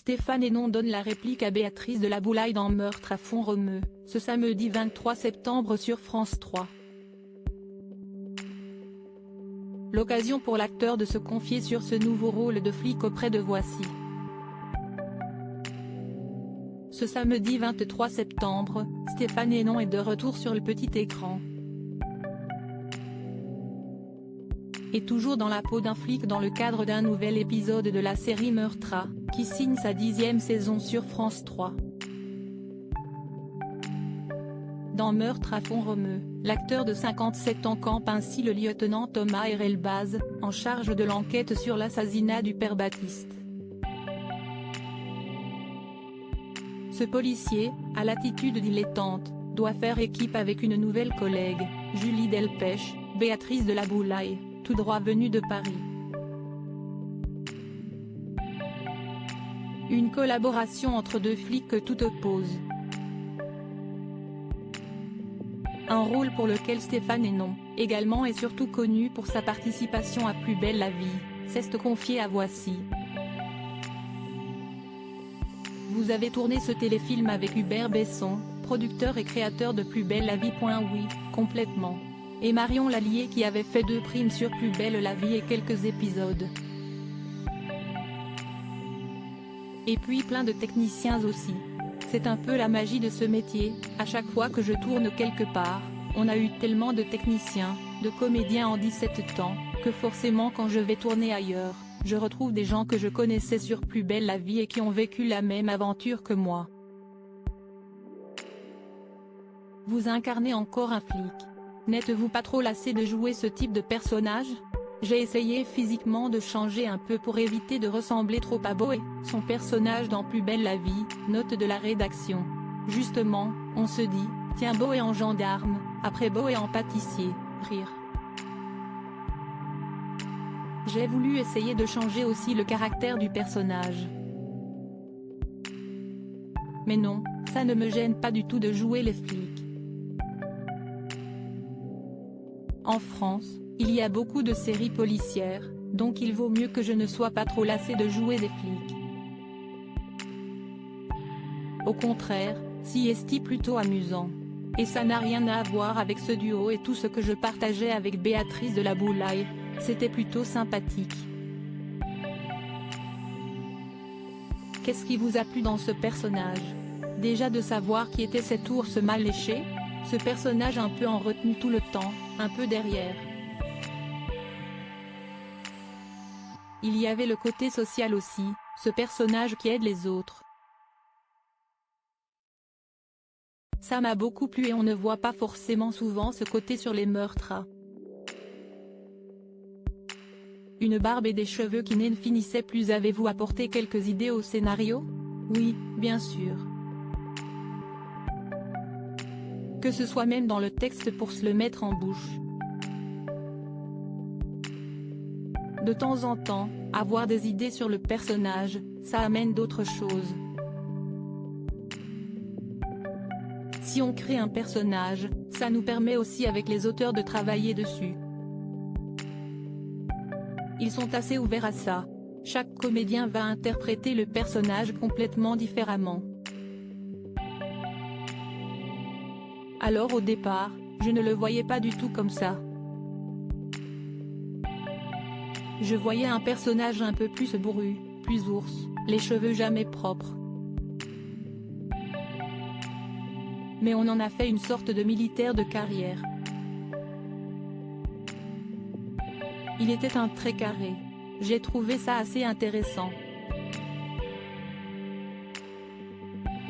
Stéphane Hénon donne la réplique à Béatrice de la Boulaye dans Meurtre à Font-Romeu, ce samedi 23 septembre sur France 3. L'occasion pour l'acteur de se confier sur ce nouveau rôle de flic auprès de Voici. Ce samedi 23 septembre, Stéphane Hénon est de retour sur le petit écran. Et toujours dans la peau d'un flic dans le cadre d'un nouvel épisode de la série Meurtre, qui signe sa 10e saison sur France 3. Dans Meurtre à Font-Romeu, l'acteur de 57 ans campe ainsi le lieutenant Thomas Erelbaz, en charge de l'enquête sur l'assassinat du père Baptiste. Ce policier, à l'attitude dilettante, doit faire équipe avec une nouvelle collègue, Julie Delpech, Béatrice de la Boulaye, tout droit venue de Paris. Une collaboration entre deux flics que tout oppose. Un rôle pour lequel Stéphane Hénon, également et surtout connu pour sa participation à Plus belle la vie, s'est confié à Voici. Vous avez tourné ce téléfilm avec Hubert Besson, producteur et créateur de Plus belle la vie. Oui, complètement. Et Marion Lallier qui avait fait 2 primes sur Plus belle la vie et quelques épisodes. Et puis plein de techniciens aussi. C'est un peu la magie de ce métier, à chaque fois que je tourne quelque part, on a eu tellement de techniciens, de comédiens en 17 ans, que forcément quand je vais tourner ailleurs, je retrouve des gens que je connaissais sur Plus belle la vie et qui ont vécu la même aventure que moi. Vous incarnez encore un flic. N'êtes-vous pas trop lassé de jouer ce type de personnage? J'ai essayé physiquement de changer un peu pour éviter de ressembler trop à Boé, son personnage dans Plus belle la vie, note de la rédaction. Justement, on se dit, tiens Boé en gendarme, après Boé en pâtissier, rire. J'ai voulu essayer de changer aussi le caractère du personnage. Mais non, ça ne me gêne pas du tout de jouer les flics. En France, il y a beaucoup de séries policières, donc il vaut mieux que je ne sois pas trop lassé de jouer des flics. Au contraire, si est plutôt amusant. Et ça n'a rien à voir avec ce duo et tout ce que je partageais avec Béatrice de la Boulaye, c'était plutôt sympathique. Qu'est-ce qui vous a plu dans ce personnage? Déjà de savoir qui était cet ours mal léché? Ce personnage un peu en retenue tout le temps, un peu derrière. Il y avait le côté social aussi, ce personnage qui aide les autres. Ça m'a beaucoup plu et on ne voit pas forcément souvent ce côté sur les meurtres. Une barbe et des cheveux qui ne finissaient plus. Avez-vous apporté quelques idées au scénario? Oui, bien sûr. Que ce soit même dans le texte pour se le mettre en bouche. De temps en temps, avoir des idées sur le personnage, ça amène d'autres choses. Si on crée un personnage, ça nous permet aussi avec les auteurs de travailler dessus. Ils sont assez ouverts à ça. Chaque comédien va interpréter le personnage complètement différemment. Alors au départ, je ne le voyais pas du tout comme ça. Je voyais un personnage un peu plus bourru, plus ours, les cheveux jamais propres. Mais on en a fait une sorte de militaire de carrière. Il était un trait carré. J'ai trouvé ça assez intéressant.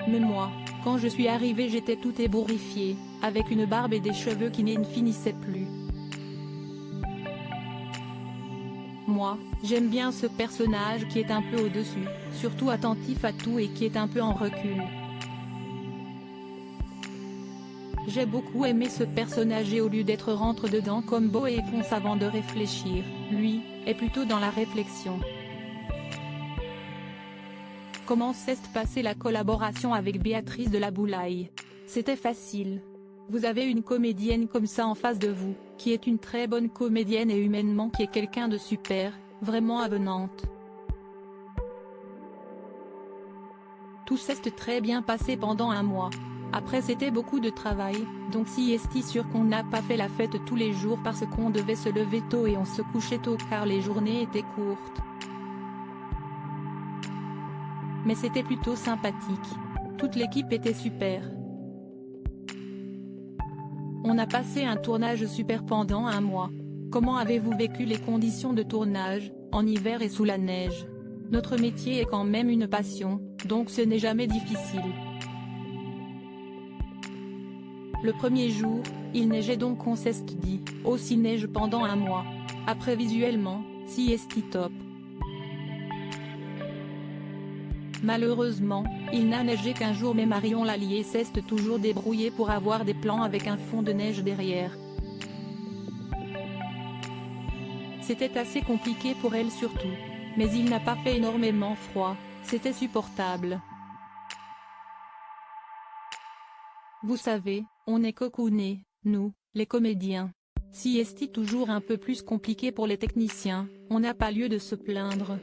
Mais moi, quand je suis arrivée j'étais tout ébouriffée, avec une barbe et des cheveux qui ne finissaient plus. Moi, j'aime bien ce personnage qui est un peu au-dessus, surtout attentif à tout et qui est un peu en recul. J'ai beaucoup aimé ce personnage et au lieu d'être rentre-dedans comme Boé et fonce avant de réfléchir, lui, est plutôt dans la réflexion. Comment s'est passée la collaboration avec Béatrice de la Boulaye? C'était facile. Vous avez une comédienne comme ça en face de vous, qui est une très bonne comédienne et humainement qui est quelqu'un de super, vraiment avenante. Tout s'est très bien passé pendant un mois. Après c'était beaucoup de travail, donc si est sûr qu'on n'a pas fait la fête tous les jours parce qu'on devait se lever tôt et on se couchait tôt car les journées étaient courtes. Mais c'était plutôt sympathique. Toute l'équipe était super. On a passé un tournage super pendant un mois. Comment avez-vous vécu les conditions de tournage, en hiver et sous la neige? Notre métier est quand même une passion, donc ce n'est jamais difficile. Le premier jour, il neigeait donc on s'est dit, aussi neige pendant un mois. Après visuellement, si est top. Malheureusement, il n'a neigé qu'un jour mais Marion Lallier s'est toujours débrouillée pour avoir des plans avec un fond de neige derrière. C'était assez compliqué pour elle surtout. Mais il n'a pas fait énormément froid, c'était supportable. Vous savez, on est cocoonés, nous, les comédiens. Si est toujours un peu plus compliqué pour les techniciens, on n'a pas lieu de se plaindre.